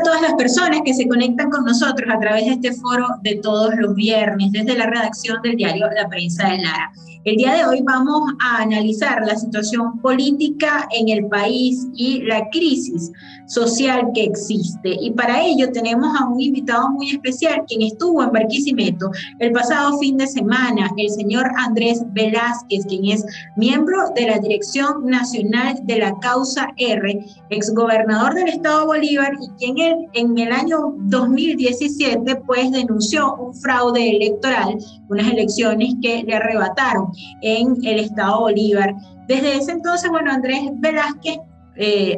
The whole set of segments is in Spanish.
a todas las personas que se conectan con nosotros a través de este foro de todos los viernes desde la redacción del diario La Prensa de Lara. El día de hoy vamos a analizar la situación política en el país y la crisis social que existe. Y para ello tenemos a un invitado muy especial, quien estuvo en Barquisimeto el pasado fin de semana, el señor Andrés Velázquez, quien es miembro de la Dirección Nacional de la Causa R, exgobernador del Estado Bolívar y quien en el año 2017 pues denunció un fraude electoral, unas elecciones que le arrebataron en el Estado Bolívar. Desde ese entonces, bueno, Andrés Velázquez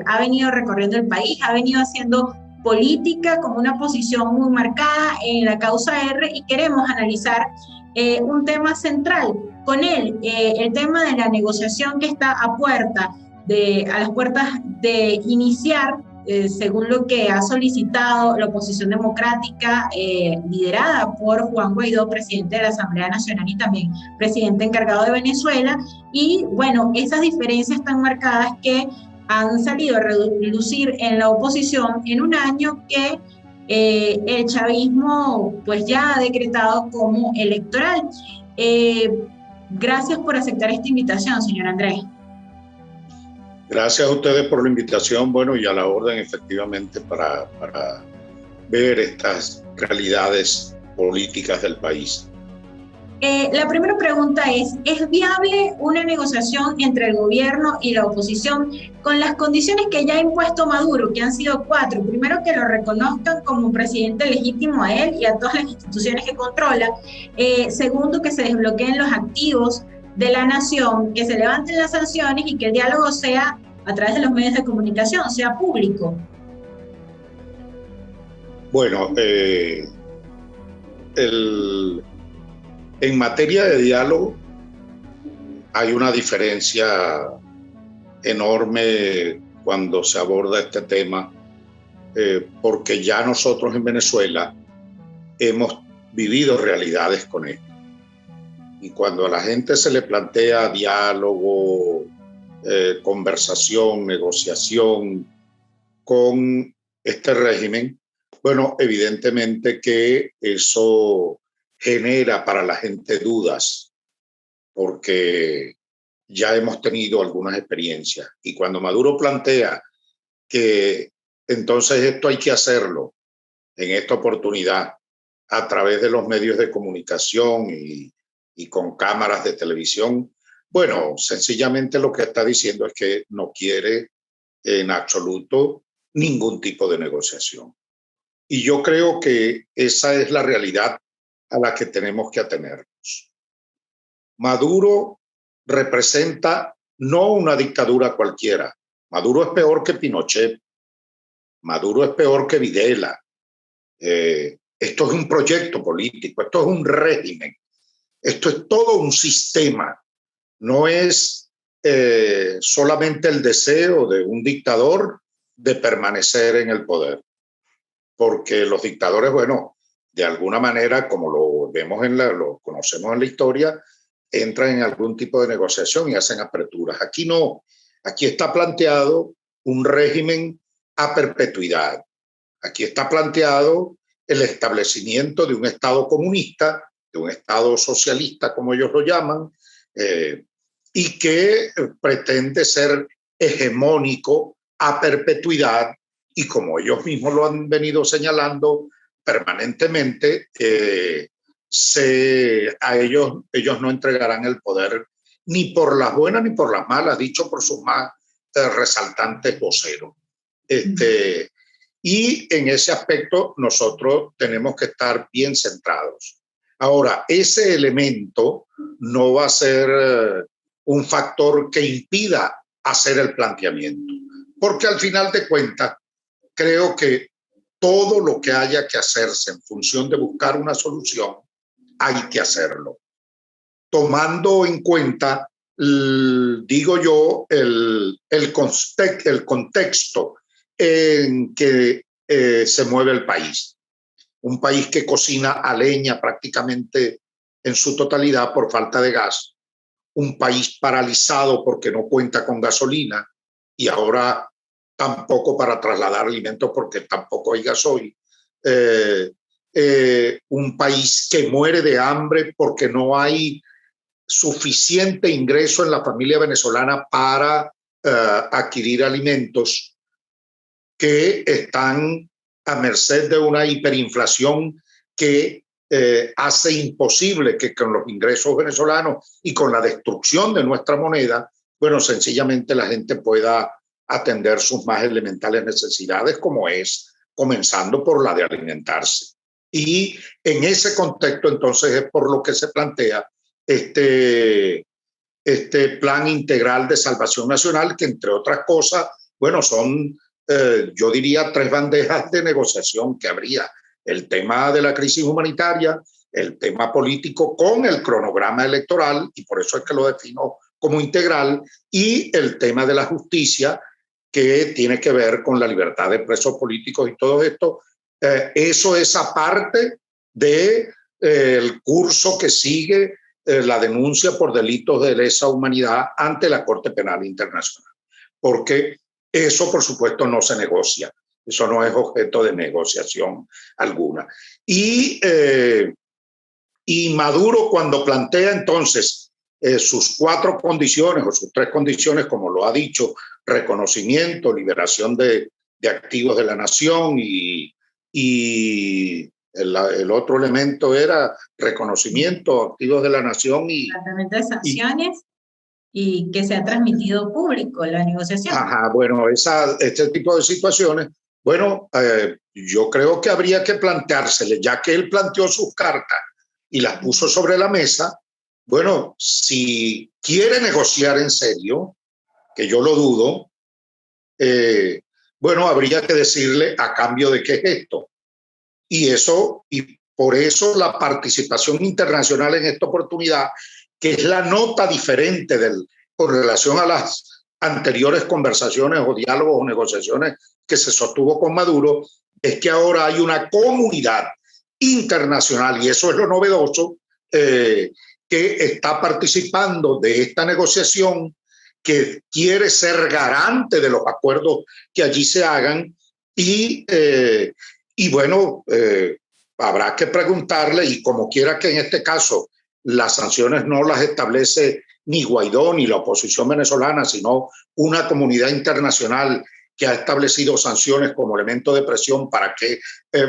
ha venido recorriendo el país, ha venido haciendo política con una posición muy marcada en la Causa R y queremos analizar un tema central con él, el tema de la negociación que está a las puertas de iniciar, según lo que ha solicitado la oposición democrática, liderada por Juan Guaidó, presidente de la Asamblea Nacional y también presidente encargado de Venezuela. Y bueno, esas diferencias tan marcadas que han salido a relucir en la oposición en un año que el chavismo pues ya ha decretado como electoral. Gracias por aceptar esta invitación, señor Andrés. Gracias a ustedes por la invitación, bueno, y a la orden efectivamente para ver estas realidades políticas del país. La primera pregunta ¿es viable una negociación entre el gobierno y la oposición con las condiciones que ya ha impuesto Maduro, que han sido 4? Primero, que lo reconozcan como presidente legítimo a él y a todas las instituciones que controla. Segundo, que se desbloqueen los activos de la nación, que se levanten las sanciones y que el diálogo sea a través de los medios de comunicación, sea público. Bueno, en materia de diálogo hay una diferencia enorme cuando se aborda este tema, porque ya nosotros en Venezuela hemos vivido realidades con esto. Y cuando a la gente se le plantea diálogo, conversación, negociación con este régimen, bueno, evidentemente que eso genera para la gente dudas, porque ya hemos tenido algunas experiencias. Y cuando Maduro plantea que entonces esto hay que hacerlo en esta oportunidad a través de los medios de comunicación y con cámaras de televisión, bueno, sencillamente lo que está diciendo es que no quiere en absoluto ningún tipo de negociación. Y yo creo que esa es la realidad a la que tenemos que atenernos. Maduro representa no una dictadura cualquiera. Maduro es peor que Pinochet. Maduro es peor que Videla. Esto es un proyecto político, esto es un régimen, esto es todo un sistema. No es solamente el deseo de un dictador de permanecer en el poder. Porque los dictadores, bueno, de alguna manera, como lo vemos lo conocemos en la historia, entran en algún tipo de negociación y hacen aperturas. Aquí no, aquí está planteado un régimen a perpetuidad. Aquí está planteado el establecimiento de un Estado comunista, de un Estado socialista, como ellos lo llaman, y que pretende ser hegemónico a perpetuidad. Y como ellos mismos lo han venido señalando permanentemente, a ellos no entregarán el poder ni por las buenas ni por las malas, dicho por sus más resaltantes voceros. Y en ese aspecto nosotros tenemos que estar bien centrados. Ahora, ese elemento no va a ser un factor que impida hacer el planteamiento, porque al final de cuentas, creo que todo lo que haya que hacerse en función de buscar una solución, hay que hacerlo. Tomando en cuenta, digo yo, el contexto en que se mueve el país. Un país que cocina a leña prácticamente en su totalidad por falta de gas. Un país paralizado porque no cuenta con gasolina y ahora tampoco para trasladar alimentos, porque tampoco hay gasoil. Un país que muere de hambre porque no hay suficiente ingreso en la familia venezolana para adquirir alimentos, que están a merced de una hiperinflación que hace imposible que con los ingresos venezolanos y con la destrucción de nuestra moneda, bueno, sencillamente la gente pueda atender sus más elementales necesidades, como es comenzando por la de alimentarse. Y en ese contexto, entonces, es por lo que se plantea este plan integral de salvación nacional, que entre otras cosas, bueno, son, yo diría, 3 bandejas de negociación que habría: el tema de la crisis humanitaria, el tema político con el cronograma electoral, y por eso es que lo defino como integral, y el tema de la justicia, que tiene que ver con la libertad de presos políticos y todo esto. Eso es aparte del curso que sigue la denuncia por delitos de lesa humanidad ante la Corte Penal Internacional, porque eso, por supuesto, no se negocia. Eso no es objeto de negociación alguna. Y Maduro, cuando plantea entonces sus 4 condiciones o sus 3 condiciones, como lo ha dicho: reconocimiento, liberación de activos de la nación, y el otro elemento era reconocimiento, activos de la nación y tratamiento de sanciones, y que se ha transmitido público la negociación. Ajá, bueno, este tipo de situaciones, bueno, yo creo que habría que planteársele, ya que él planteó sus cartas y las puso sobre la mesa. Bueno, si quiere negociar en serio, que yo lo dudo, bueno, habría que decirle a cambio de qué es esto. Y por eso la participación internacional en esta oportunidad, que es la nota diferente con relación a las anteriores conversaciones o diálogos o negociaciones que se sostuvo con Maduro, es que ahora hay una comunidad internacional, y eso es lo novedoso, que está participando de esta negociación, que quiere ser garante de los acuerdos que allí se hagan. Y bueno, habrá que preguntarle, y como quiera que en este caso las sanciones no las establece ni Guaidó ni la oposición venezolana, sino una comunidad internacional que ha establecido sanciones como elemento de presión para que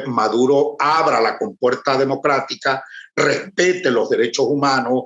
Maduro abra la compuerta democrática, respete los derechos humanos,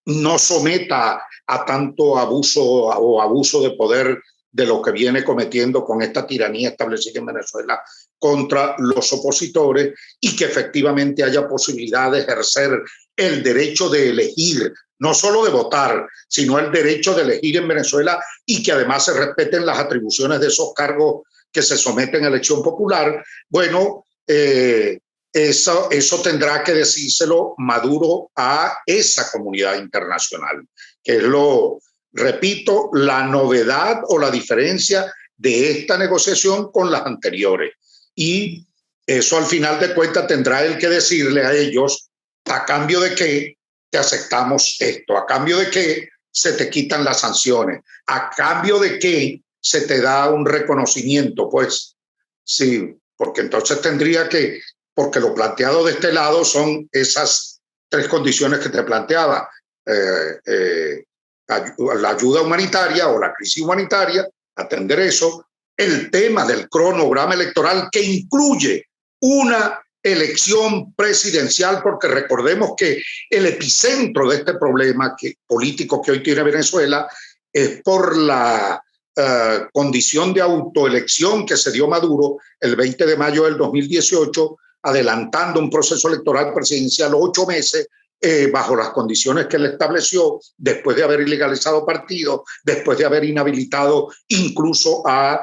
no someta a tanto abuso de poder de lo que viene cometiendo con esta tiranía establecida en Venezuela contra los opositores, y que efectivamente haya posibilidad de ejercer el derecho de elegir, no solo de votar, sino el derecho de elegir en Venezuela, y que además se respeten las atribuciones de esos cargos que se someten a elección popular. Bueno, eso tendrá que decírselo Maduro a esa comunidad internacional, que es repito, la novedad o la diferencia de esta negociación con las anteriores. Y eso, al final de cuentas, tendrá él que decirle a ellos a cambio de qué te aceptamos esto, a cambio de qué se te quitan las sanciones, a cambio de qué se te da un reconocimiento. Pues sí, porque entonces tendría que, porque lo planteado de este lado son esas 3 condiciones que te planteaba: la ayuda humanitaria o la crisis humanitaria, atender eso, el tema del cronograma electoral, que incluye una elección presidencial, porque recordemos que el epicentro de este problema político que hoy tiene Venezuela es por la condición de autoelección que se dio Maduro el 20 de mayo del 2018, adelantando un proceso electoral presidencial 8 meses, bajo las condiciones que él estableció, después de haber ilegalizado partidos, después de haber inhabilitado incluso a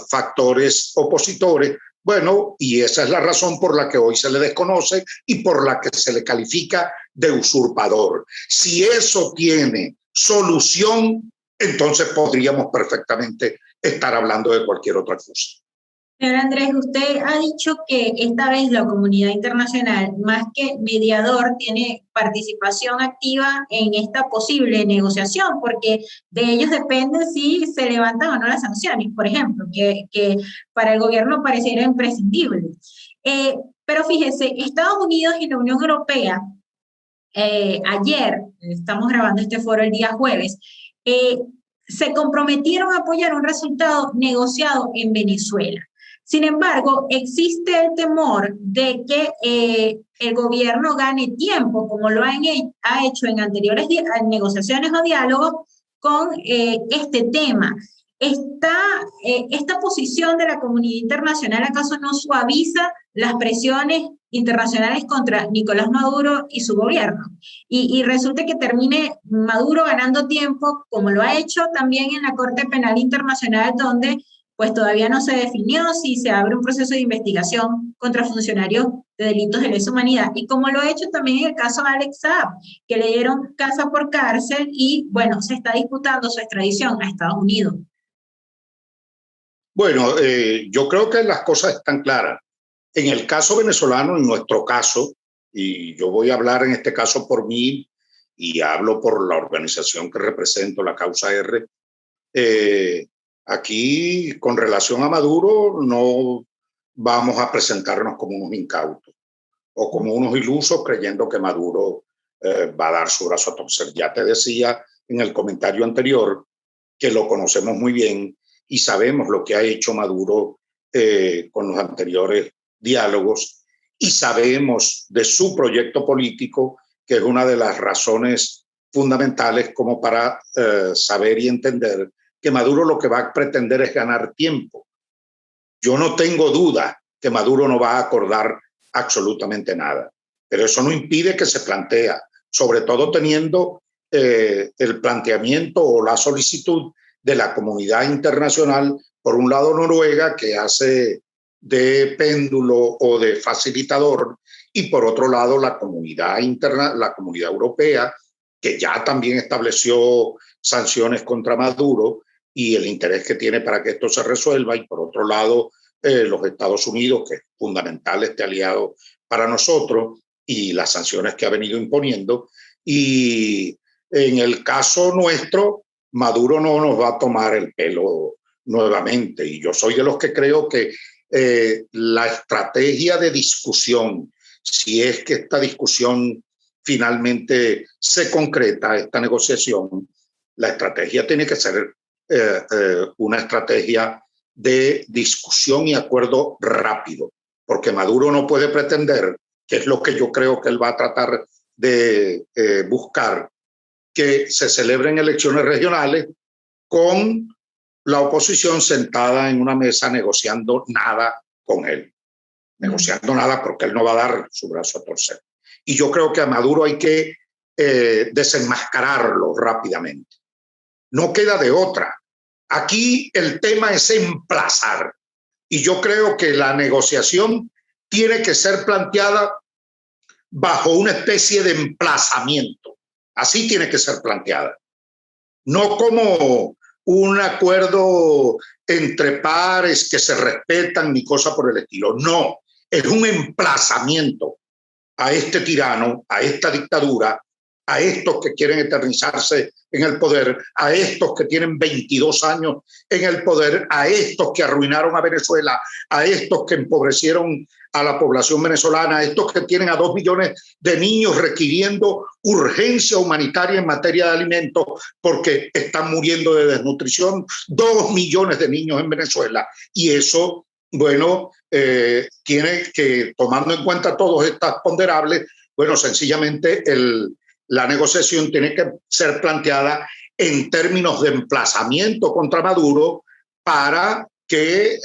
factores opositores. Bueno, y esa es la razón por la que hoy se le desconoce y por la que se le califica de usurpador. Si eso tiene solución, entonces podríamos perfectamente estar hablando de cualquier otra cosa. Señor Andrés, usted ha dicho que esta vez la comunidad internacional, más que mediador, tiene participación activa en esta posible negociación, porque de ellos depende si se levantan o no las sanciones, por ejemplo, que para el gobierno pareciera imprescindible. Pero fíjese, Estados Unidos y la Unión Europea, ayer, estamos grabando este foro el día jueves, eh, se comprometieron a apoyar un resultado negociado en Venezuela. Sin embargo, existe el temor de que el gobierno gane tiempo, como lo ha hecho en anteriores negociaciones o diálogos, con este tema. ¿Esta posición de la comunidad internacional acaso no suaviza las presiones internacionales contra Nicolás Maduro y su gobierno? Y resulta que termine Maduro ganando tiempo, como lo ha hecho también en la Corte Penal Internacional, donde pues todavía no se definió si se abre un proceso de investigación contra funcionarios de delitos de lesa humanidad, y como lo ha hecho también en el caso de Alex Saab, que le dieron casa por cárcel y, bueno, se está disputando su extradición a Estados Unidos. Bueno, yo creo que las cosas están claras. En el caso venezolano, en nuestro caso, y yo voy a hablar en este caso por mí y hablo por la organización que represento, la Causa R, aquí con relación a Maduro no vamos a presentarnos como unos incautos o como unos ilusos creyendo que Maduro va a dar su brazo a torcer. Ya te decía en el comentario anterior que lo conocemos muy bien y sabemos lo que ha hecho Maduro con los anteriores diálogos y sabemos de su proyecto político, que es una de las razones fundamentales como para saber y entender que Maduro lo que va a pretender es ganar tiempo. Yo no tengo duda que Maduro no va a acordar absolutamente nada, pero eso no impide que se plantea, sobre todo teniendo el planteamiento o la solicitud de la comunidad internacional, por un lado Noruega, que hace de péndulo o de facilitador, y por otro lado la comunidad europea, que ya también estableció sanciones contra Maduro y el interés que tiene para que esto se resuelva, y por otro lado los Estados Unidos, que es fundamental este aliado para nosotros, y las sanciones que ha venido imponiendo. Y en el caso nuestro, Maduro no nos va a tomar el pelo nuevamente. Y yo soy de los que creo que la estrategia de discusión, si es que esta discusión finalmente se concreta, esta negociación, la estrategia tiene que ser una estrategia de discusión y acuerdo rápido, porque Maduro no puede pretender, que es lo que yo creo que él va a tratar de buscar, que se celebren elecciones regionales con la oposición sentada en una mesa negociando nada con él. Negociando nada porque él no va a dar su brazo a torcer. Y yo creo que a Maduro hay que desenmascararlo rápidamente. No queda de otra. Aquí el tema es emplazar. Y yo creo que la negociación tiene que ser planteada bajo una especie de emplazamiento. Así tiene que ser planteada. No como un acuerdo entre pares que se respetan ni cosa por el estilo. No, es un emplazamiento a este tirano, a esta dictadura, a estos que quieren eternizarse en el poder, a estos que tienen 22 años en el poder, a estos que arruinaron a Venezuela, a estos que empobrecieron a la población venezolana, a estos que tienen a 2 millones de niños requiriendo urgencia humanitaria en materia de alimentos porque están muriendo de desnutrición, 2 millones de niños en Venezuela. Y eso, bueno, tiene que, tomando en cuenta todos estos ponderables, bueno, sencillamente la negociación tiene que ser planteada en términos de emplazamiento contra Maduro para que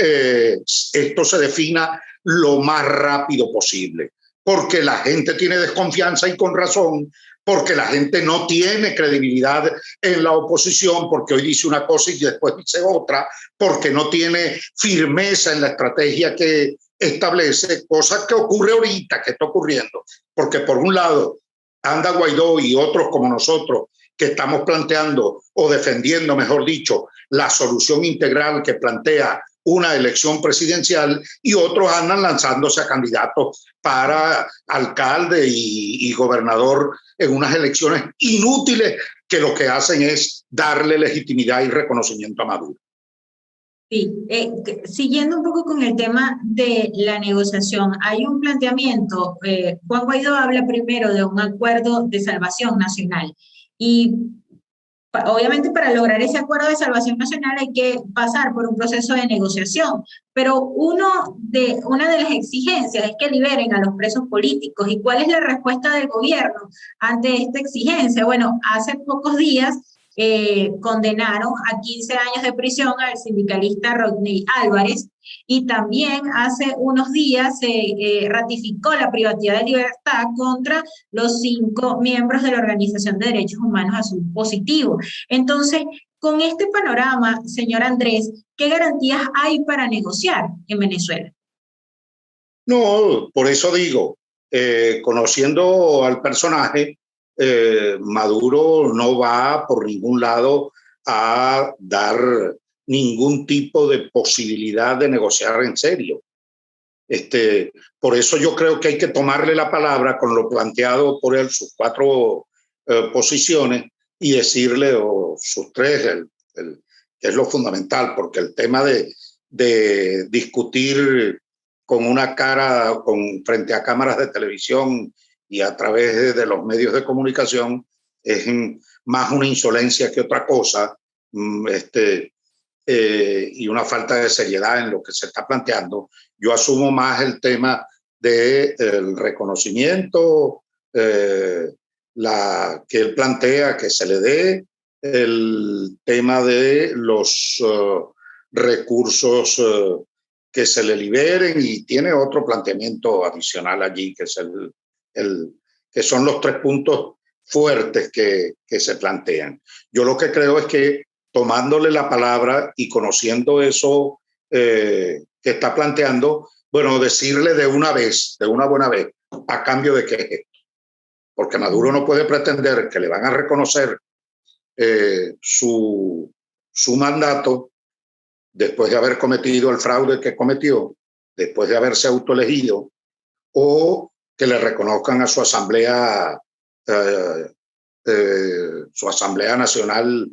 esto se defina lo más rápido posible, porque la gente tiene desconfianza y con razón, porque la gente no tiene credibilidad en la oposición, porque hoy dice una cosa y después dice otra, porque no tiene firmeza en la estrategia que establece, cosa que ocurre ahorita, que está ocurriendo, porque por un lado anda Guaidó y otros como nosotros que estamos planteando o defendiendo, mejor dicho, la solución integral que plantea una elección presidencial y otros andan lanzándose a candidatos para alcalde y gobernador en unas elecciones inútiles que lo que hacen es darle legitimidad y reconocimiento a Maduro. Sí, siguiendo un poco con el tema de la negociación, hay un planteamiento, Juan Guaidó habla primero de un acuerdo de salvación nacional y obviamente para lograr ese acuerdo de salvación nacional hay que pasar por un proceso de negociación, pero una de las exigencias es que liberen a los presos políticos. ¿Y cuál es la respuesta del gobierno ante esta exigencia? Bueno, hace pocos días condenaron a 15 años de prisión al sindicalista Rodney Álvarez y también hace unos días se ratificó la privacidad de libertad contra los 5 miembros de la Organización de Derechos Humanos Azul Positivo. Entonces, con este panorama, señor Andrés, ¿qué garantías hay para negociar en Venezuela? No, por eso digo, conociendo al personaje, Maduro no va por ningún lado a dar ningún tipo de posibilidad de negociar en serio. Por eso yo creo que hay que tomarle la palabra con lo planteado por él, sus 4 posiciones, y decirle, o sus 3, que es lo fundamental, porque el tema de discutir con una cara, frente a cámaras de televisión y a través de los medios de comunicación, es más una insolencia que otra cosa, y una falta de seriedad en lo que se está planteando. Yo asumo más el tema del reconocimiento, que él plantea que se le dé, el tema de los recursos que se le liberen, y tiene otro planteamiento adicional allí, que es que son los 3 puntos fuertes que se plantean. Yo lo que creo es que tomándole la palabra y conociendo eso que está planteando, bueno, decirle de una buena vez, a cambio de qué, porque Maduro no puede pretender que le van a reconocer su mandato después de haber cometido el fraude que cometió, después de haberse autoelegido, o que le reconozcan a su asamblea nacional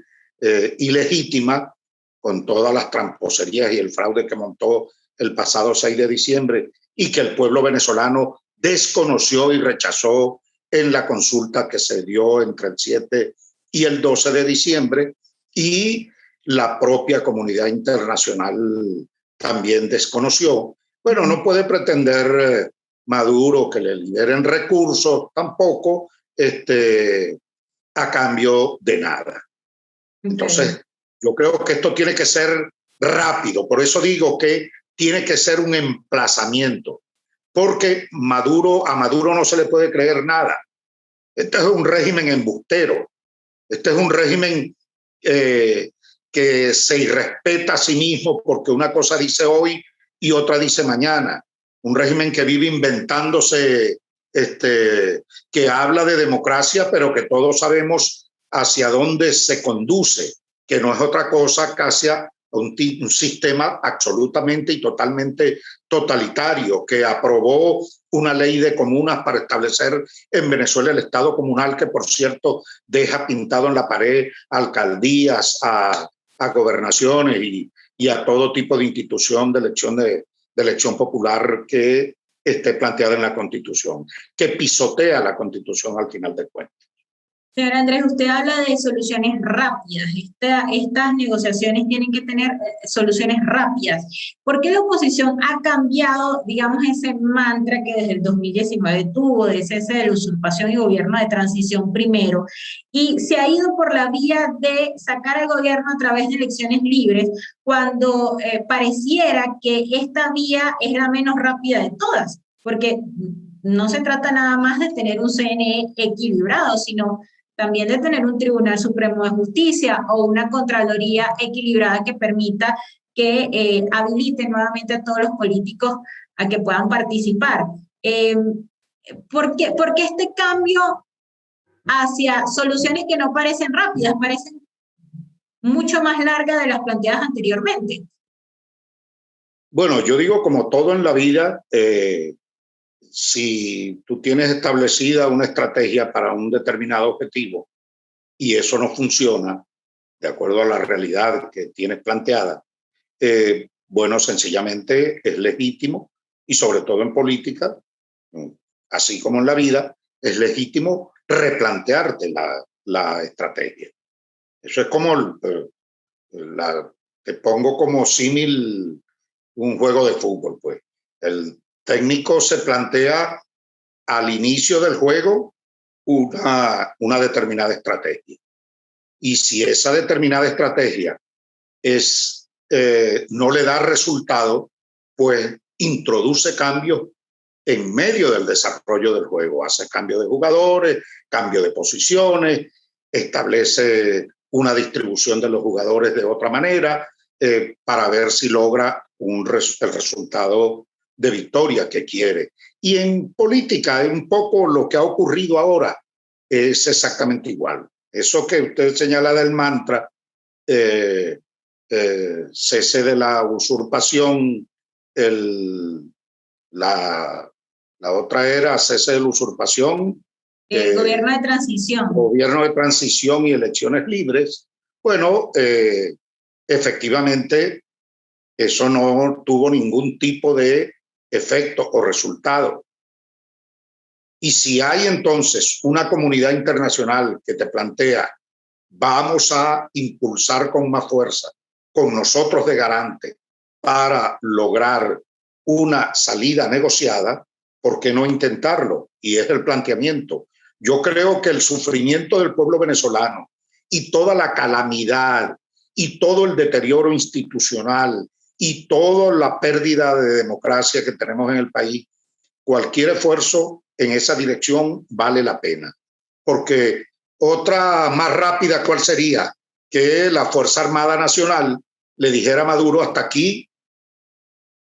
ilegítima, con todas las tramposerías y el fraude que montó el pasado 6 de diciembre y que el pueblo venezolano desconoció y rechazó en la consulta que se dio entre el 7 y el 12 de diciembre, y la propia comunidad internacional también desconoció. Bueno, no puede pretender Maduro que le liberen recursos tampoco a cambio de nada. Entonces, yo creo que esto tiene que ser rápido. Por eso digo que tiene que ser un emplazamiento, porque a Maduro no se le puede creer nada. Este es un régimen embustero. Este es un régimen que se irrespeta a sí mismo, porque una cosa dice hoy y otra dice mañana. Un régimen que vive inventándose, que habla de democracia, pero que todos sabemos hacia dónde se conduce, que no es otra cosa que hacia un sistema absolutamente y totalmente totalitario, que aprobó una ley de comunas para establecer en Venezuela el Estado comunal, que por cierto deja pintado en la pared alcaldías, a gobernaciones y a todo tipo de institución de elección popular que esté planteada en la Constitución, que pisotea la Constitución al final de cuentas. Señor Andrés, usted habla de soluciones rápidas. Estas negociaciones tienen que tener soluciones rápidas. ¿Por qué la oposición ha cambiado, digamos, ese mantra que desde el 2019 tuvo de cese de la usurpación y gobierno de transición primero, y se ha ido por la vía de sacar al gobierno a través de elecciones libres, cuando pareciera que esta vía es la menos rápida de todas? Porque no se trata nada más de tener un CNE equilibrado, sino también de tener un Tribunal Supremo de Justicia o una Contraloría equilibrada que permita que habilite nuevamente a todos los políticos a que puedan participar. ¿Por qué este cambio hacia soluciones que no parecen rápidas, parecen mucho más largas de las planteadas anteriormente? Bueno, yo digo, como todo en la vida, si tú tienes establecida una estrategia para un determinado objetivo y eso no funciona de acuerdo a la realidad que tienes planteada, bueno, sencillamente es legítimo, y sobre todo en política, así como en la vida, es legítimo replantearte la estrategia. Eso es como, te pongo como símil un juego de fútbol, pues. El técnico se plantea al inicio del juego una determinada estrategia. Y si esa determinada estrategia no le da resultado, pues introduce cambios en medio del desarrollo del juego. Hace cambio de jugadores, cambio de posiciones, establece una distribución de los jugadores de otra manera para ver si logra el resultado de victoria que quiere. Y en política, un poco lo que ha ocurrido ahora es exactamente igual. Eso que usted señala del mantra, cese de la usurpación, la otra era cese de la usurpación, Gobierno de transición. gobierno de transición y elecciones libres. Bueno, efectivamente, eso no tuvo ningún tipo de efecto o resultado. Y si hay entonces una comunidad internacional que te plantea, vamos a impulsar con más fuerza, con nosotros de garante, para lograr una salida negociada, ¿por qué no intentarlo? Y es el planteamiento. Yo creo que el sufrimiento del pueblo venezolano y toda la calamidad y todo el deterioro institucional y toda la pérdida de democracia que tenemos en el país, cualquier esfuerzo en esa dirección vale la pena. Porque otra más rápida, ¿cuál sería? Que la Fuerza Armada Nacional le dijera a Maduro, hasta aquí,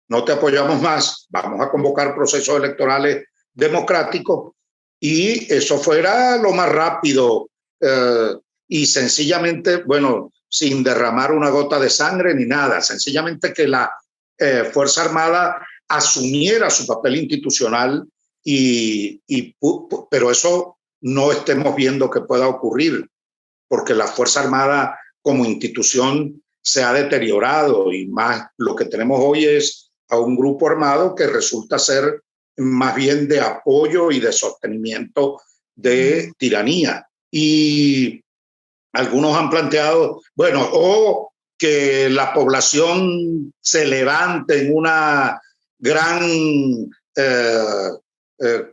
no te apoyamos más, vamos a convocar procesos electorales democráticos, y eso fuera lo más rápido y sencillamente, bueno, sin derramar una gota de sangre ni nada, sencillamente que la Fuerza Armada asumiera su papel institucional, pero eso no estemos viendo que pueda ocurrir, porque la Fuerza Armada como institución se ha deteriorado, y más lo que tenemos hoy es a un grupo armado que resulta ser más bien de apoyo y de sostenimiento de tiranía. Y algunos han planteado, bueno, o que la población se levante en una gran,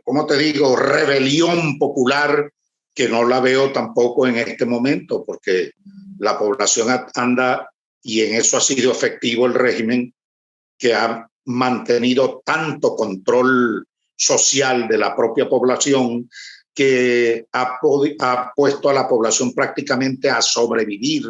¿cómo te digo?, rebelión popular, que no la veo tampoco en este momento, porque la población anda, y en eso ha sido efectivo el régimen, que ha mantenido tanto control social de la propia población, que ha puesto a la población prácticamente a sobrevivir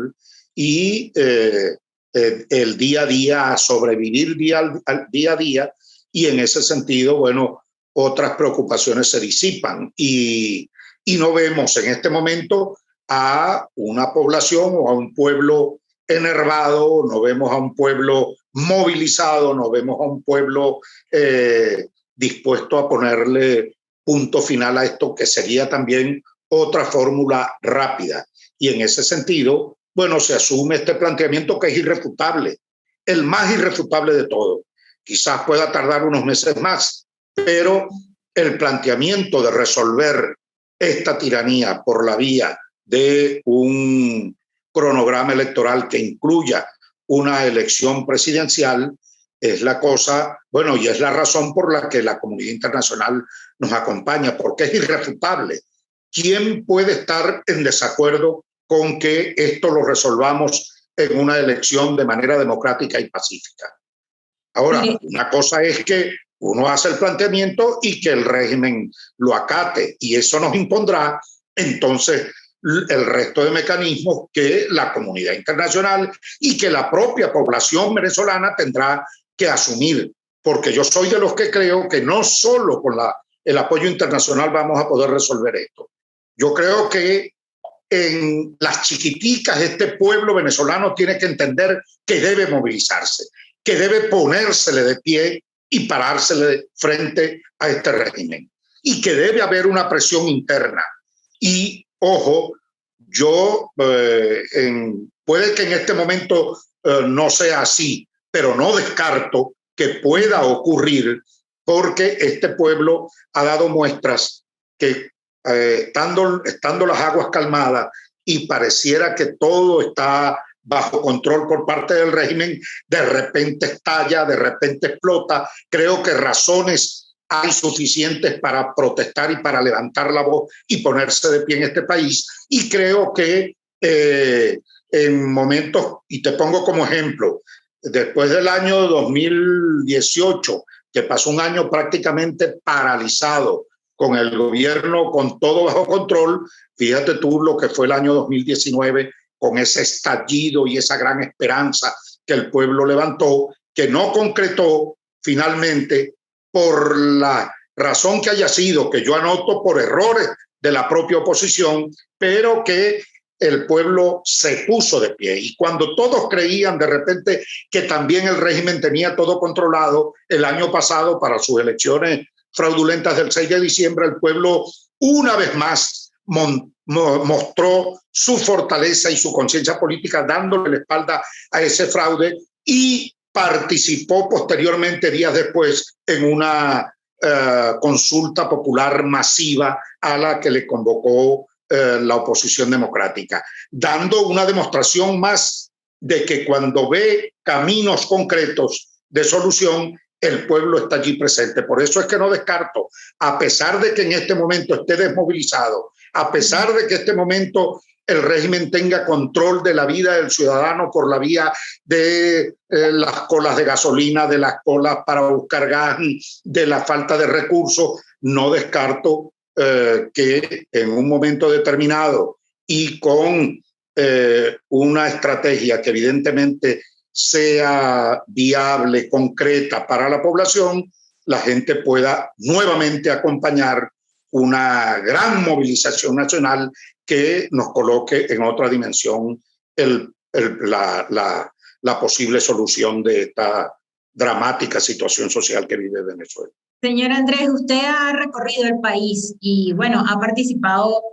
y el día a día, a sobrevivir día a día, y en ese sentido, bueno, otras preocupaciones se disipan y no vemos en este momento a una población o a un pueblo enervado, no vemos a un pueblo movilizado, no vemos a un pueblo dispuesto a ponerle punto final a esto, que sería también otra fórmula rápida. Y en ese sentido, bueno, se asume este planteamiento que es irrefutable, el más irrefutable de todo. Quizás pueda tardar unos meses más, pero el planteamiento de resolver esta tiranía por la vía de un cronograma electoral que incluya una elección presidencial es la cosa, bueno, y es la razón por la que la comunidad internacional nos acompaña, porque es irrefutable. ¿Quién puede estar en desacuerdo con que esto lo resolvamos en una elección de manera democrática y pacífica? Ahora, una cosa es que uno hace el planteamiento y que el régimen lo acate, y eso nos impondrá entonces el resto de mecanismos que la comunidad internacional y que la propia población venezolana tendrá que asumir, porque yo soy de los que creo que no solo con el apoyo internacional vamos a poder resolver esto. Yo creo que en las chiquiticas este pueblo venezolano tiene que entender que debe movilizarse, que debe ponérsele de pie y parársele frente a este régimen, y que debe haber una presión interna. Y, ojo, yo puede que en este momento no sea así, pero no descarto que pueda ocurrir, porque este pueblo ha dado muestras que estando las aguas calmadas y pareciera que todo está bajo control por parte del régimen, de repente estalla, de repente explota. Creo que razones hay suficientes para protestar y para levantar la voz y ponerse de pie en este país. Y creo que en momentos, y te pongo como ejemplo, después del año 2018, que pasó un año prácticamente paralizado, con el gobierno con todo bajo control, fíjate tú lo que fue el año 2019, con ese estallido y esa gran esperanza que el pueblo levantó, que no concretó finalmente por la razón que haya sido, que yo anoto por errores de la propia oposición, pero que el pueblo se puso de pie. Y cuando todos creían de repente que también el régimen tenía todo controlado, el año pasado para sus elecciones fraudulentas del 6 de diciembre, el pueblo una vez más mostró su fortaleza y su conciencia política, dándole la espalda a ese fraude, y participó posteriormente, días después, en una consulta popular masiva a la que le convocó la oposición democrática, dando una demostración más de que cuando ve caminos concretos de solución, el pueblo está allí presente. Por eso es que no descarto, a pesar de que en este momento esté desmovilizado, a pesar de que en este momento el régimen tenga control de la vida del ciudadano por la vía de las colas de gasolina, de las colas para buscar gas, de la falta de recursos, no descarto que en un momento determinado y con una estrategia que evidentemente sea viable, concreta para la población, la gente pueda nuevamente acompañar una gran movilización nacional que nos coloque en otra dimensión la posible solución de esta dramática situación social que vive Venezuela. Señor Andrés, usted ha recorrido el país y, bueno,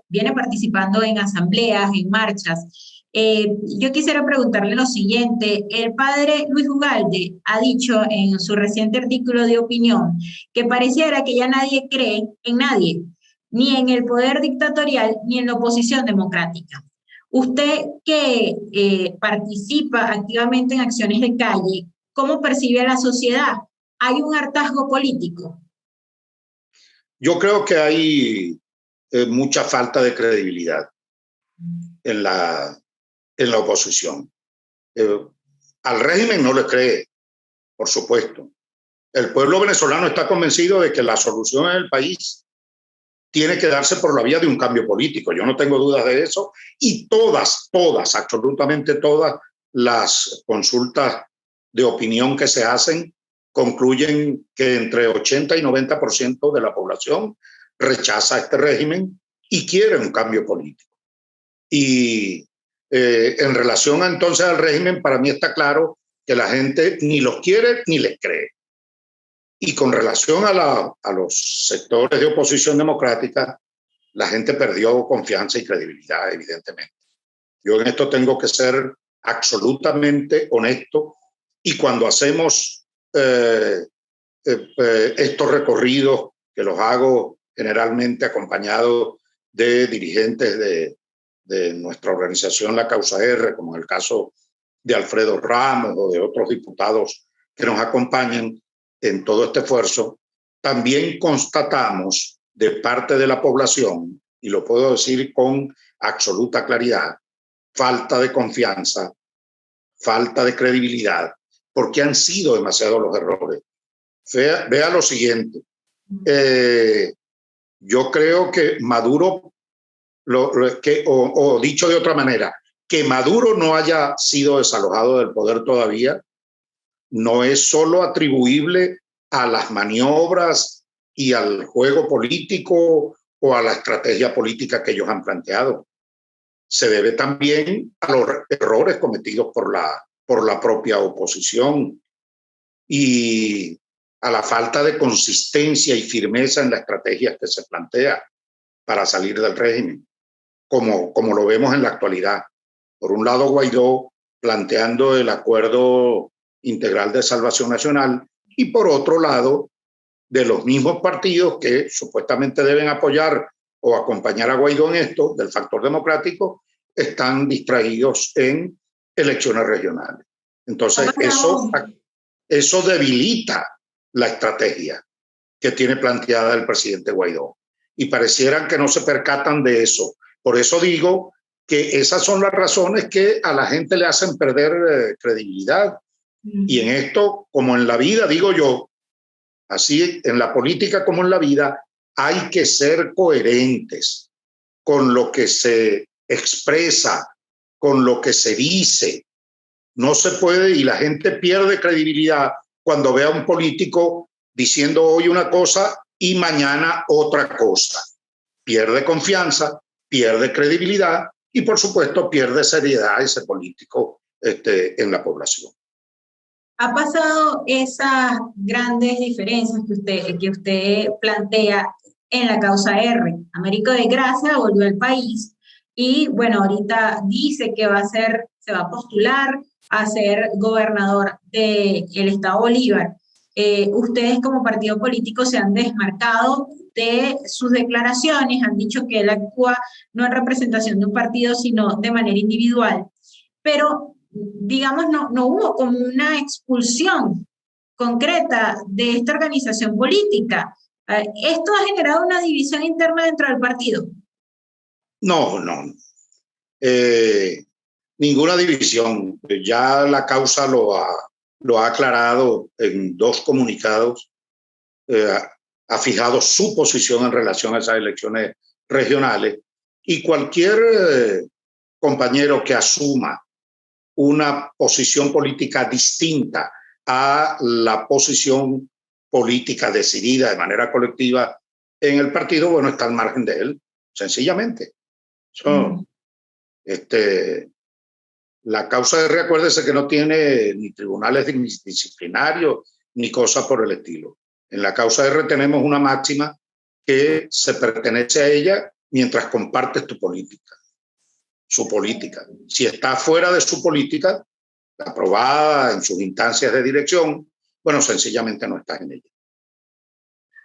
viene participando en asambleas, en marchas. Yo quisiera preguntarle lo siguiente. El padre Luis Ugalde ha dicho en su reciente artículo de opinión que pareciera que ya nadie cree en nadie, ni en el poder dictatorial, ni en la oposición democrática. Usted que participa activamente en acciones de calle, ¿cómo percibe a la sociedad? ¿Hay un hartazgo político? Yo creo que hay mucha falta de credibilidad en la oposición. Al régimen no le cree, por supuesto. El pueblo venezolano está convencido de que la solución en el país tiene que darse por la vía de un cambio político. Yo no tengo dudas de eso. Y todas, absolutamente todas las consultas de opinión que se hacen concluyen que entre 80 y 90% de la población rechaza este régimen y quiere un cambio político. Y en relación entonces al régimen, para mí está claro que la gente ni los quiere ni les cree. Y con relación a los sectores de oposición democrática, la gente perdió confianza y credibilidad, evidentemente. Yo en esto tengo que ser absolutamente honesto, y cuando hacemos estos recorridos, que los hago generalmente acompañado de dirigentes de nuestra organización La Causa R, como en el caso de Alfredo Ramos o de otros diputados que nos acompañan en todo este esfuerzo, también constatamos de parte de la población, y lo puedo decir con absoluta claridad, falta de confianza, falta de credibilidad, porque han sido demasiados los errores. Vea lo siguiente. Yo creo que Maduro, o dicho de otra manera, que Maduro no haya sido desalojado del poder todavía, no es solo atribuible a las maniobras y al juego político o a la estrategia política que ellos han planteado. Se debe también a los errores cometidos por la propia oposición. y a la falta de consistencia y firmeza en la estrategia que se plantea para salir del régimen, como lo vemos en la actualidad. Por un lado, Guaidó planteando el acuerdo integral de salvación nacional y por otro lado, de los mismos partidos que supuestamente deben apoyar o acompañar a Guaidó en esto, del factor democrático, están distraídos en elecciones regionales. Entonces, eso debilita la estrategia que tiene planteada el presidente Guaidó. Y parecieran que no se percatan de eso. Por eso digo que esas son las razones que a la gente le hacen perder credibilidad. Y en esto, como en la vida, digo yo, así en la política como en la vida, hay que ser coherentes con lo que se expresa, con lo que se dice. No se puede, y la gente pierde credibilidad cuando ve a un político diciendo hoy una cosa y mañana otra cosa. Pierde confianza, pierde credibilidad y, por supuesto, pierde seriedad ese político en la población. Ha pasado esas grandes diferencias que usted plantea en la causa R. Américo de Gracia volvió al país y, bueno, ahorita dice que se va a postular a ser gobernador del estado Bolívar. Ustedes como partido político se han desmarcado de sus declaraciones, han dicho que él actúa no en representación de un partido, sino de manera individual. Pero digamos, no hubo como una expulsión concreta de esta organización política. ¿Esto ha generado una división interna dentro del partido? No. Ninguna división. Ya la causa lo ha aclarado en 2 comunicados. Ha fijado su posición en relación a esas elecciones regionales y cualquier compañero que asuma una posición política distinta a la posición política decidida de manera colectiva en el partido, bueno, está al margen de él, sencillamente. La causa de R, acuérdese que no tiene ni tribunales disciplinarios ni cosas por el estilo. En la causa R tenemos una máxima que se pertenece a ella mientras compartes tu política. Su política. Si está fuera de su política, aprobada en sus instancias de dirección, bueno, sencillamente no está en ella.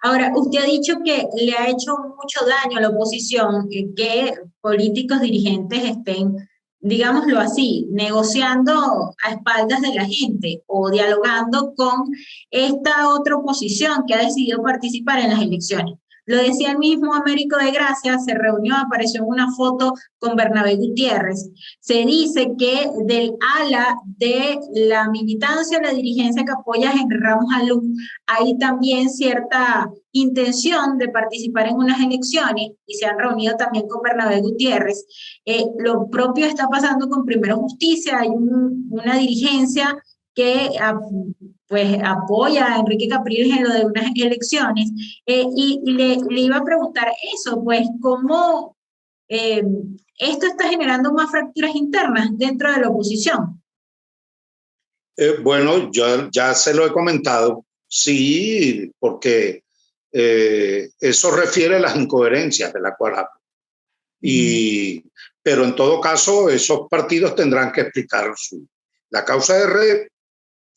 Ahora, usted ha dicho que le ha hecho mucho daño a la oposición que políticos dirigentes estén, digámoslo así, negociando a espaldas de la gente o dialogando con esta otra oposición que ha decidido participar en las elecciones. Lo decía el mismo Américo de Gracia, se reunió, apareció en una foto con Bernabé Gutiérrez. Se dice que del ala de la militancia, la dirigencia que apoya a Henry Ramos Alum, hay también cierta intención de participar en unas elecciones y se han reunido también con Bernabé Gutiérrez. Lo propio está pasando con Primero Justicia, hay una dirigencia que pues apoya a Enrique Capriles en lo de unas elecciones, y le iba a preguntar eso, pues cómo esto está generando más fracturas internas dentro de la oposición. Bueno, yo ya se lo he comentado, sí, porque eso refiere a las incoherencias de la cual hablo. Pero en todo caso, esos partidos tendrán que explicar la causa de R.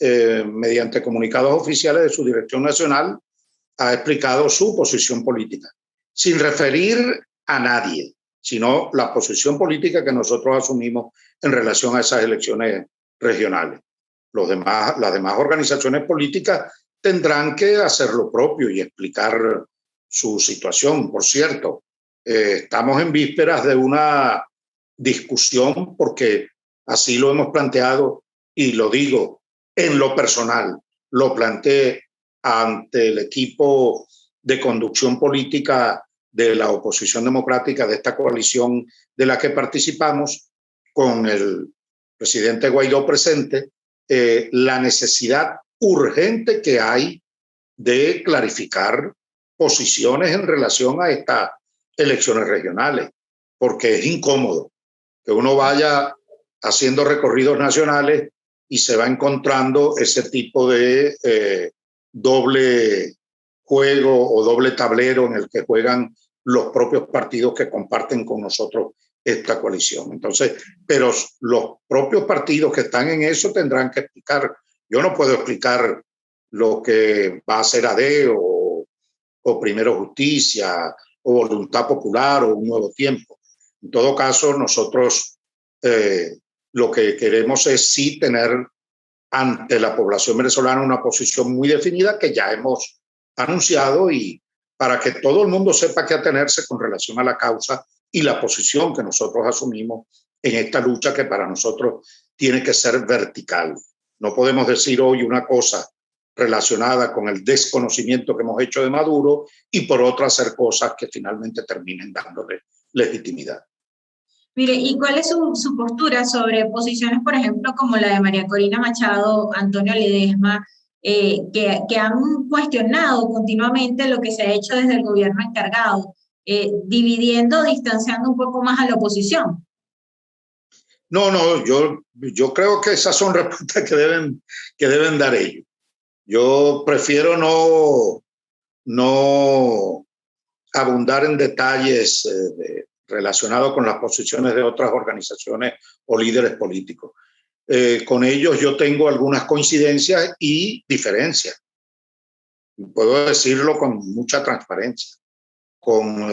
Mediante comunicados oficiales de su dirección nacional, ha explicado su posición política, sin referir a nadie, sino la posición política que nosotros asumimos en relación a esas elecciones regionales. Las demás organizaciones políticas tendrán que hacer lo propio y explicar su situación. Por cierto, estamos en vísperas de una discusión, porque así lo hemos planteado y lo digo, en lo personal, lo planteé ante el equipo de conducción política de la oposición democrática, de esta coalición de la que participamos, con el presidente Guaidó presente, la necesidad urgente que hay de clarificar posiciones en relación a estas elecciones regionales, porque es incómodo que uno vaya haciendo recorridos nacionales y se va encontrando ese tipo de doble juego o doble tablero en el que juegan los propios partidos que comparten con nosotros esta coalición. Entonces, pero los propios partidos que están en eso tendrán que explicar. Yo no puedo explicar lo que va a hacer AD o Primero Justicia o Voluntad Popular o Un Nuevo Tiempo. En todo caso, nosotros lo que queremos es sí tener ante la población venezolana una posición muy definida que ya hemos anunciado, y para que todo el mundo sepa qué atenerse con relación a la causa y la posición que nosotros asumimos en esta lucha, que para nosotros tiene que ser vertical. No podemos decir hoy una cosa relacionada con el desconocimiento que hemos hecho de Maduro y por otra hacer cosas que finalmente terminen dándole legitimidad. Mire, ¿y cuál es su postura sobre posiciones, por ejemplo, como la de María Corina Machado, Antonio Ledesma, que han cuestionado continuamente lo que se ha hecho desde el gobierno encargado, dividiendo, distanciando un poco más a la oposición? No, yo creo que esas son respuestas que deben dar ellos. Yo prefiero no abundar en detalles relacionados con las posiciones de otras organizaciones o líderes políticos. Con ellos yo tengo algunas coincidencias y diferencias. Puedo decirlo con mucha transparencia. Con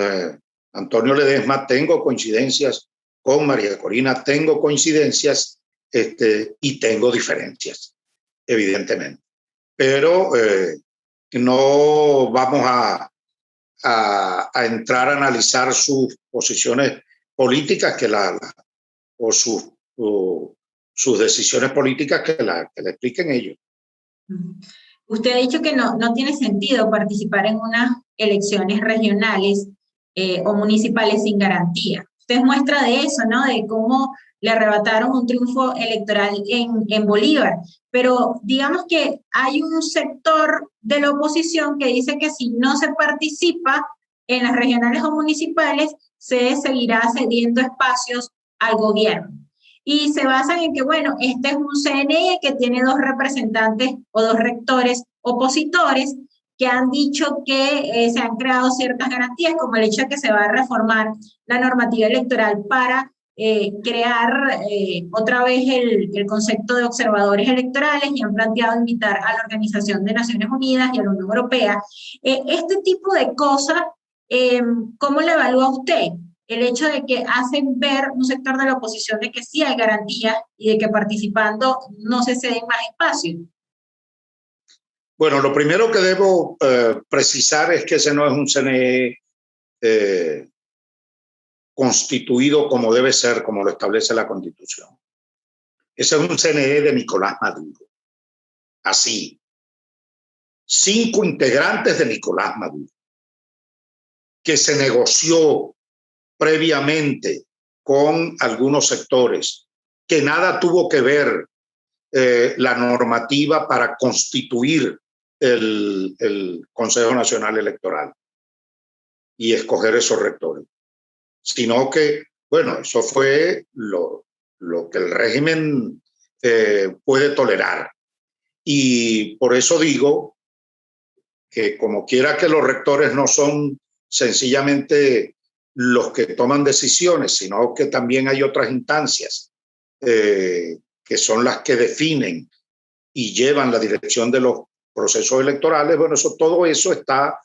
Antonio Ledesma tengo coincidencias, con María Corina tengo coincidencias y tengo diferencias, evidentemente. Pero no vamos a entrar a analizar sus posiciones políticas o sus decisiones políticas que la expliquen ellos. Usted ha dicho que no tiene sentido participar en unas elecciones regionales o municipales sin garantía. Usted es muestra de eso, ¿no? De cómo le arrebataron un triunfo electoral en Bolívar. Pero digamos que hay un sector de la oposición que dice que si no se participa en las regionales o municipales, se seguirá cediendo espacios al gobierno. Y se basan en que, bueno, este es un CNE que tiene dos representantes o dos rectores opositores que han dicho que se han creado ciertas garantías, como el hecho de que se va a reformar la normativa electoral para crear otra vez el concepto de observadores electorales, y han planteado invitar a la Organización de Naciones Unidas y a la Unión Europea. Este tipo de cosas, ¿cómo lo evalúa usted? El hecho de que hacen ver un sector de la oposición de que sí hay garantías y de que participando no se ceden más espacios. Bueno, lo primero que debo precisar es que ese no es un CNE constituido como debe ser, como lo establece la Constitución. Ese es un CNE de Nicolás Maduro. Así. 5 integrantes de Nicolás Maduro, que se negoció previamente con algunos sectores, que nada tuvo que ver la normativa para constituir el Consejo Nacional Electoral y escoger esos rectores, sino que, bueno, eso fue lo que el régimen puede tolerar. Y por eso digo que como quiera que los rectores no son sencillamente los que toman decisiones, sino que también hay otras instancias que son las que definen y llevan la dirección de los procesos electorales. Bueno, todo eso está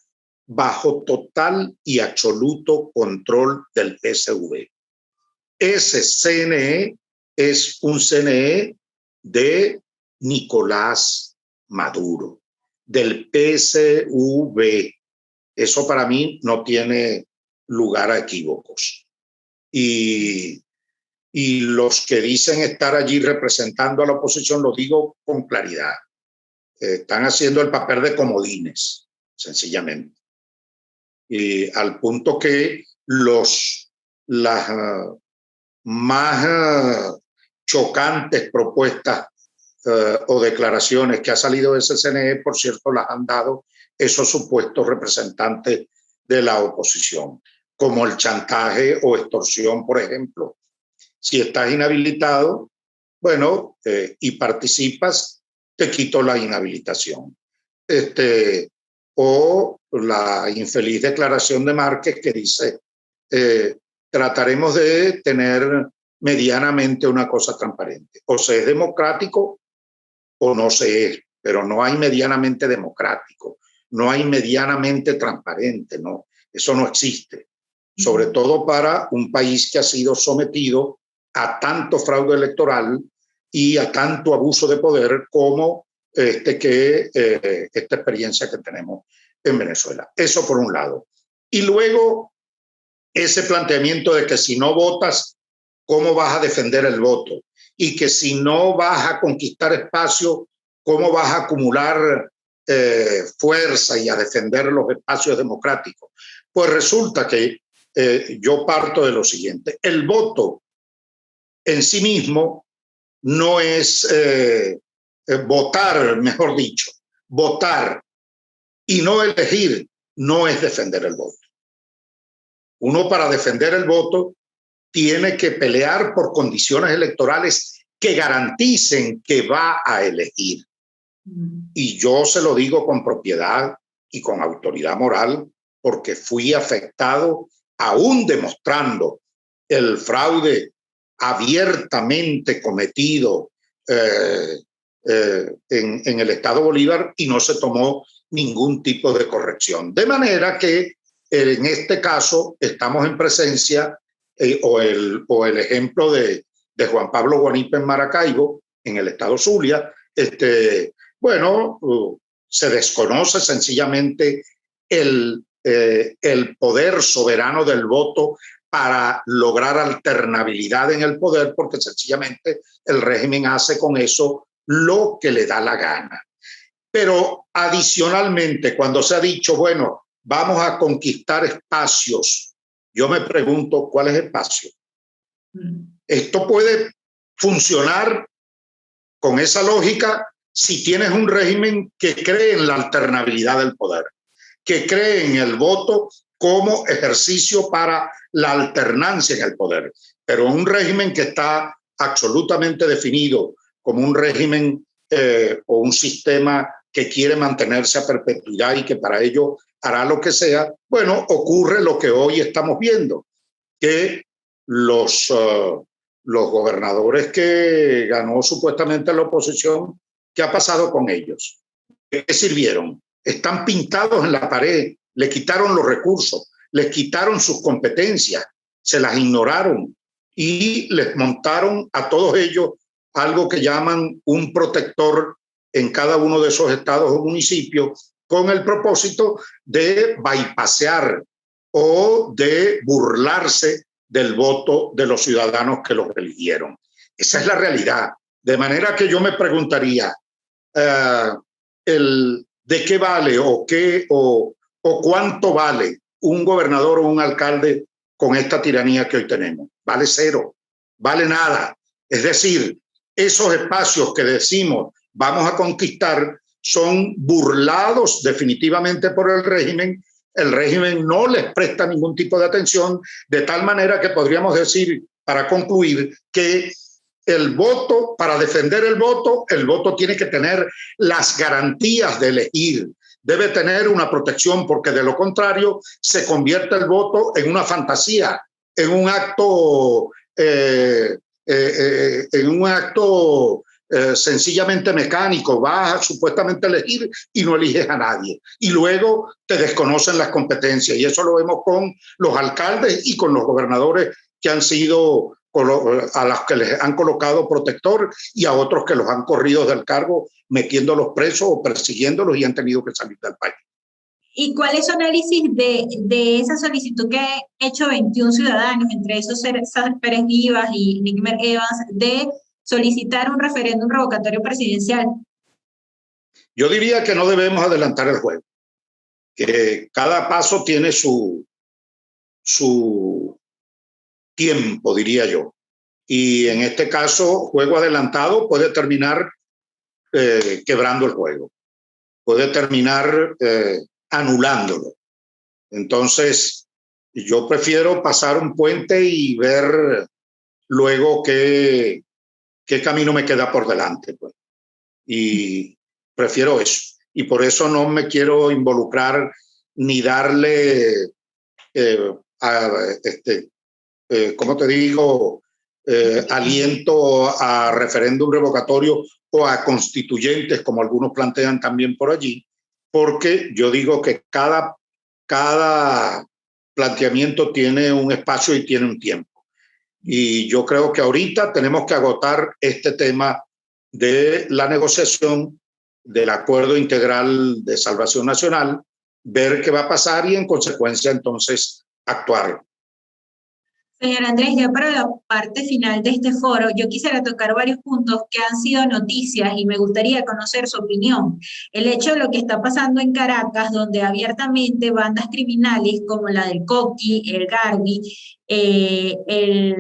bajo total y absoluto control del PSV. Ese CNE es un CNE de Nicolás Maduro, del PSV. Eso para mí no tiene lugar a equívocos. Y los que dicen estar allí representando a la oposición, lo digo con claridad, están haciendo el papel de comodines, sencillamente. Y al punto que las más chocantes propuestas o declaraciones que ha salido de ese CNE, por cierto, las han dado esos supuestos representantes de la oposición, como el chantaje o extorsión, por ejemplo. Si estás inhabilitado, bueno, y participas, te quito la inhabilitación. O la infeliz declaración de Márquez que dice, trataremos de tener medianamente una cosa transparente. O se es democrático o no se es, pero no hay medianamente democrático, no hay medianamente transparente, no, eso no existe. Sobre todo para un país que ha sido sometido a tanto fraude electoral y a tanto abuso de poder como esta experiencia que tenemos en Venezuela. Eso por un lado. Y luego ese planteamiento de que si no votas, ¿cómo vas a defender el voto? Y que si no vas a conquistar espacio, ¿cómo vas a acumular fuerza y a defender los espacios democráticos? Pues resulta que yo parto de lo siguiente. El voto en sí mismo no es votar, mejor dicho, votar y no elegir no es defender el voto. Uno para defender el voto tiene que pelear por condiciones electorales que garanticen que va a elegir. Y yo se lo digo con propiedad y con autoridad moral porque fui afectado aún demostrando el fraude abiertamente cometido en el Estado Bolívar y no se tomó ningún tipo de corrección. De manera que en este caso estamos en presencia o el ejemplo de Juan Pablo Guanipa en Maracaibo, en el estado Zulia, se desconoce sencillamente el poder soberano del voto para lograr alternabilidad en el poder, porque sencillamente el régimen hace con eso lo que le da la gana. Pero adicionalmente, cuando se ha dicho, bueno, vamos a conquistar espacios, yo me pregunto, ¿cuál es espacio? Esto puede funcionar con esa lógica si tienes un régimen que cree en la alternabilidad del poder, que cree en el voto como ejercicio para la alternancia en el poder, pero un régimen que está absolutamente definido como un régimen o un sistema que quiere mantenerse a perpetuidad y que para ello hará lo que sea, bueno, ocurre lo que hoy estamos viendo, que los gobernadores que ganó supuestamente la oposición, ¿qué ha pasado con ellos? ¿Qué sirvieron? Están pintados en la pared, le quitaron los recursos, les quitaron sus competencias, se las ignoraron y les montaron a todos ellos algo que llaman un protector en cada uno de esos estados o municipios con el propósito de bypassear o de burlarse del voto de los ciudadanos que los eligieron. Esa es la realidad. De manera que yo me preguntaría, ¿de qué vale o cuánto vale un gobernador o un alcalde con esta tiranía que hoy tenemos? Vale cero, vale nada. Es decir, esos espacios que decimos vamos a conquistar son burlados definitivamente por el régimen. El régimen no les presta ningún tipo de atención, de tal manera que podríamos decir, para concluir, que el voto, para defender el voto tiene que tener las garantías de elegir, debe tener una protección, porque de lo contrario se convierte el voto en una fantasía, en un acto sencillamente mecánico. Vas a supuestamente elegir y no eliges a nadie. Y luego te desconocen las competencias. Y eso lo vemos con los alcaldes y con los gobernadores que han sido, a los que les han colocado protector y a otros que los han corrido del cargo metiéndolos presos o persiguiéndolos y han tenido que salir del país. ¿Y cuál es su análisis de esa solicitud que han hecho 21 ciudadanos, entre esos César Pérez Vivas y Nickmer Evans, de solicitar un referéndum revocatorio presidencial? Yo diría que no debemos adelantar el juego, que cada paso tiene su tiempo, diría yo. Y en este caso, juego adelantado puede terminar quebrando el juego, puede terminar anulándolo. Entonces, yo prefiero pasar un puente y ver luego qué ¿qué camino me queda por delante? Pues? Y prefiero eso. Y por eso no me quiero involucrar ni darle, ¿cómo te digo? Aliento a referéndum revocatorio o a constituyentes, como algunos plantean también por allí, porque yo digo que cada planteamiento tiene un espacio y tiene un tiempo. Y yo creo que ahorita tenemos que agotar este tema de la negociación del Acuerdo Integral de Salvación Nacional, ver qué va a pasar y en consecuencia entonces actuar. Señor Andrés, ya para la parte final de este foro, yo quisiera tocar varios puntos que han sido noticias y me gustaría conocer su opinión. El hecho de lo que está pasando en Caracas, donde abiertamente bandas criminales como la del Coqui, el Garbi, el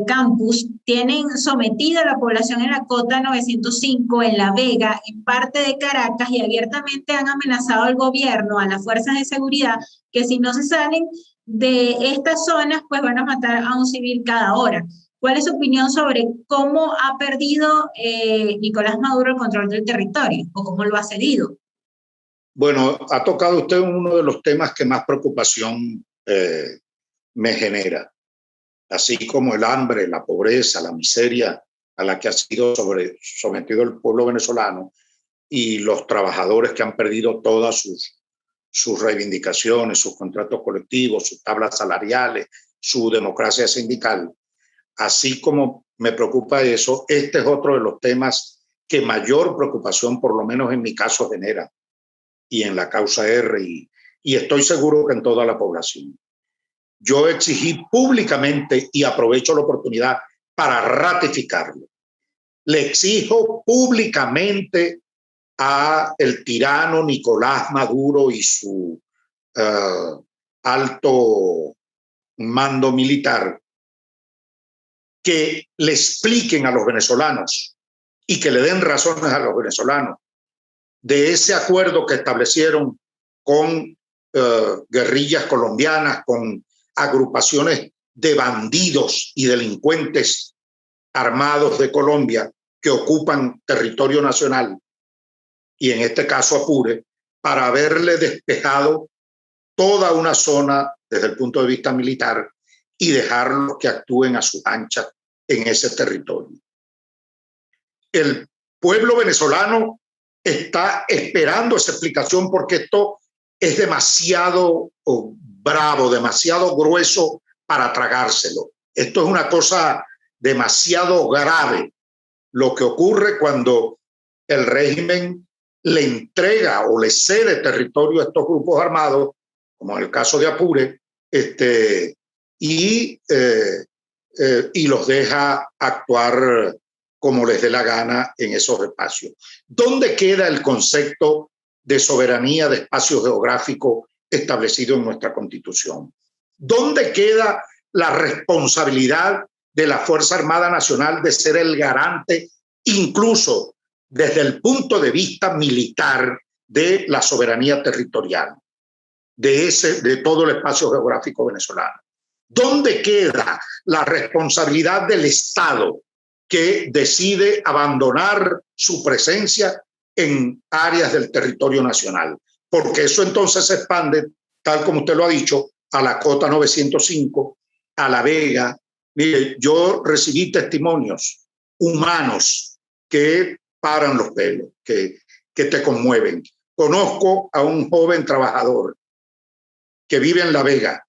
Campus, tienen sometida a la población en la Cota 905, en La Vega, en parte de Caracas, y abiertamente han amenazado al gobierno, a las fuerzas de seguridad, que si no se salen de estas zonas, pues van a matar a un civil cada hora. ¿Cuál es su opinión sobre cómo ha perdido Nicolás Maduro el control del territorio o cómo lo ha cedido? Bueno, ha tocado usted uno de los temas que más preocupación me genera, así como el hambre, la pobreza, la miseria a la que ha sido sometido el pueblo venezolano y los trabajadores que han perdido todas sus reivindicaciones, sus contratos colectivos, sus tablas salariales, su democracia sindical. Así como me preocupa eso, este es otro de los temas que mayor preocupación, por lo menos en mi caso, genera, y en la causa R, y estoy seguro que en toda la población. Yo exigí públicamente, y aprovecho la oportunidad para ratificarlo, le exijo públicamente a el tirano Nicolás Maduro y su alto mando militar que le expliquen a los venezolanos y que le den razones a los venezolanos de ese acuerdo que establecieron con guerrillas colombianas, con agrupaciones de bandidos y delincuentes armados de Colombia que ocupan territorio nacional, y en este caso Apure, para haberle despejado toda una zona desde el punto de vista militar y dejarlos que actúen a su ancha en ese territorio. El pueblo venezolano está esperando esa explicación porque esto es demasiado bravo, demasiado grueso para tragárselo. Esto es una cosa demasiado grave, lo que ocurre cuando el régimen le entrega o le cede territorio a estos grupos armados, como en el caso de Apure, y los deja actuar como les dé la gana en esos espacios. ¿Dónde queda el concepto de soberanía de espacio geográfico establecido en nuestra Constitución? ¿Dónde queda la responsabilidad de la Fuerza Armada Nacional de ser el garante, incluso desde el punto de vista militar, de la soberanía territorial de todo el espacio geográfico venezolano? ¿Dónde queda la responsabilidad del Estado que decide abandonar su presencia en áreas del territorio nacional? Porque eso entonces se expande, tal como usted lo ha dicho, a la Cota 905, a La Vega. Mire, yo recibí testimonios humanos que paran los pelos, que te conmueven. Conozco a un joven trabajador que vive en La Vega,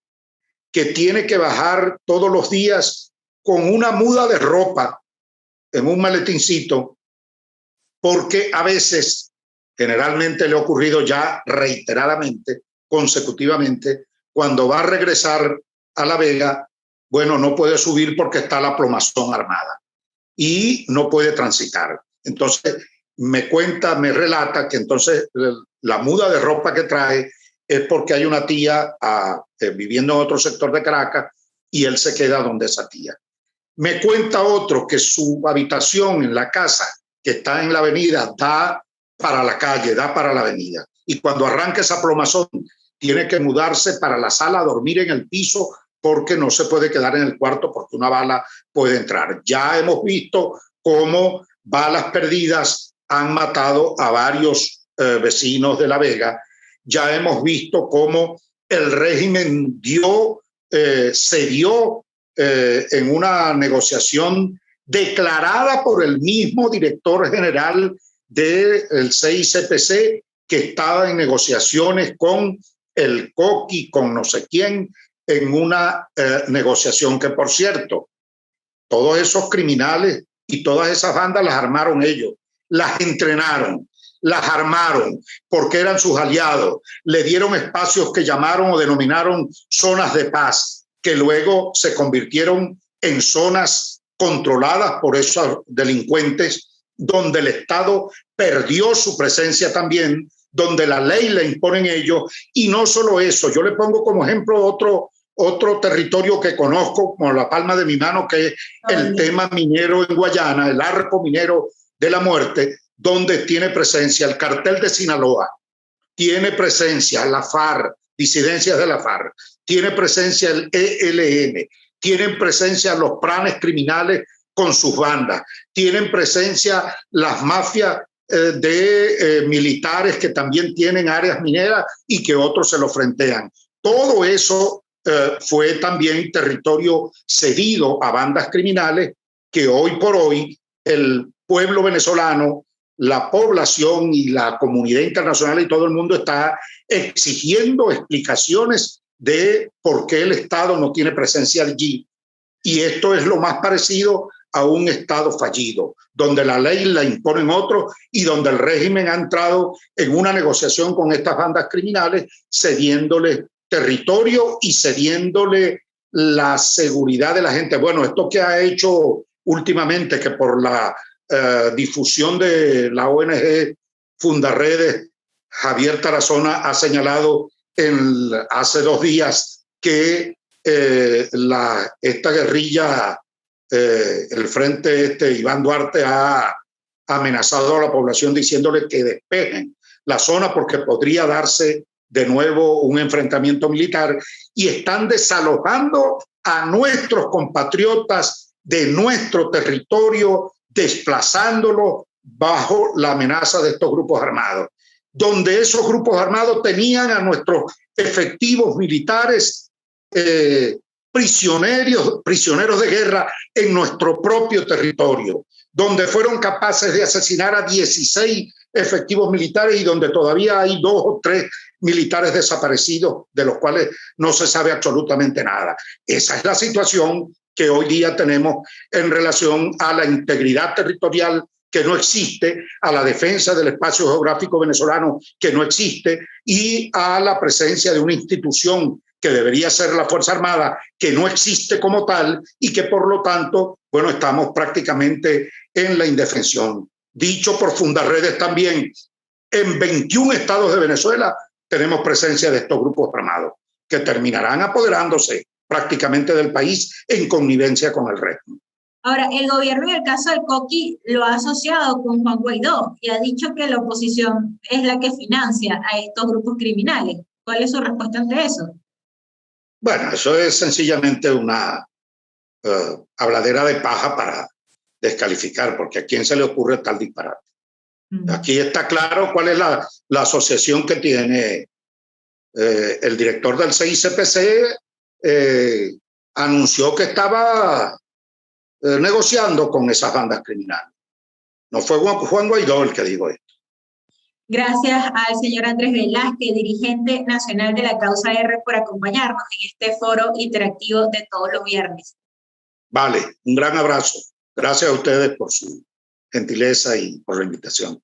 que tiene que bajar todos los días con una muda de ropa en un maletincito, porque a veces, generalmente le ha ocurrido ya reiteradamente, consecutivamente, cuando va a regresar a La Vega, bueno, no puede subir porque está la plomazón armada y no puede transitar. Entonces, me relata que entonces la muda de ropa que trae es porque hay una tía viviendo en otro sector de Caracas y él se queda donde esa tía. Me cuenta otro que su habitación en la casa que está en la avenida da para la calle, da para la avenida. Y cuando arranca esa plomazón, tiene que mudarse para la sala a dormir en el piso porque no se puede quedar en el cuarto porque una bala puede entrar. Ya hemos visto cómo balas perdidas han matado a varios vecinos de La Vega. Ya hemos visto cómo el régimen cedió en una negociación declarada por el mismo director general del CICPC, que estaba en negociaciones con el Coqui, con no sé quién, en una negociación que, por cierto, todos esos criminales y todas esas bandas las armaron ellos, las entrenaron, las armaron porque eran sus aliados, le dieron espacios que llamaron o denominaron zonas de paz, que luego se convirtieron en zonas controladas por esos delincuentes, donde el Estado perdió su presencia también, donde la ley la imponen ellos. Y no solo eso, yo le pongo como ejemplo otro territorio que conozco como la palma de mi mano, que es el tema minero en Guayana, el arco minero de la muerte, donde tiene presencia el cartel de Sinaloa, tiene presencia la FARC, disidencias de la FARC, tiene presencia el ELN, tienen presencia los planes criminales con sus bandas, tienen presencia las mafias de militares que también tienen áreas mineras y que otros se lo frentean. Todo eso fue también territorio cedido a bandas criminales que hoy por hoy el pueblo venezolano, la población y la comunidad internacional y todo el mundo está exigiendo explicaciones de por qué el Estado no tiene presencia allí. Y esto es lo más parecido a un Estado fallido, donde la ley la imponen otros y donde el régimen ha entrado en una negociación con estas bandas criminales, cediéndole territorio y cediéndole la seguridad de la gente. Bueno, esto que ha hecho últimamente, que por la difusión de la ONG Fundarredes, Javier Tarazona ha señalado hace 2 días que esta guerrilla, el frente Iván Duarte, ha amenazado a la población diciéndole que despejen la zona porque podría darse de nuevo un enfrentamiento militar, y están desalojando a nuestros compatriotas de nuestro territorio, desplazándolos bajo la amenaza de estos grupos armados, donde esos grupos armados tenían a nuestros efectivos militares prisioneros de guerra en nuestro propio territorio, donde fueron capaces de asesinar a 16 efectivos militares y donde todavía hay 2 o 3 militares desaparecidos, de los cuales no se sabe absolutamente nada. Esa es la situación que hoy día tenemos en relación a la integridad territorial, que no existe, a la defensa del espacio geográfico venezolano, que no existe, y a la presencia de una institución que debería ser la Fuerza Armada, que no existe como tal y que por lo tanto, bueno, estamos prácticamente en la indefensión. Dicho por Fundarredes también, en 21 estados de Venezuela tenemos presencia de estos grupos armados que terminarán apoderándose prácticamente del país en connivencia con el régimen. Ahora, el gobierno en el caso del Coqui lo ha asociado con Juan Guaidó y ha dicho que la oposición es la que financia a estos grupos criminales. ¿Cuál es su respuesta ante eso? Bueno, eso es sencillamente una habladera de paja para descalificar, porque ¿a quién se le ocurre tal disparate? Aquí está claro cuál es la asociación que tiene el director del CICPC. Anunció que estaba negociando con esas bandas criminales. No fue Juan Guaidó el que dijo esto. Gracias al señor Andrés Velázquez, dirigente nacional de la Causa R, por acompañarnos en este foro interactivo de todos los viernes. Vale, un gran abrazo. Gracias a ustedes por su gentileza y por la invitación.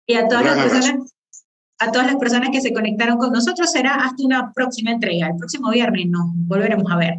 Y a todas las personas que se conectaron con nosotros, será hasta una próxima entrega. El próximo viernes nos volveremos a ver.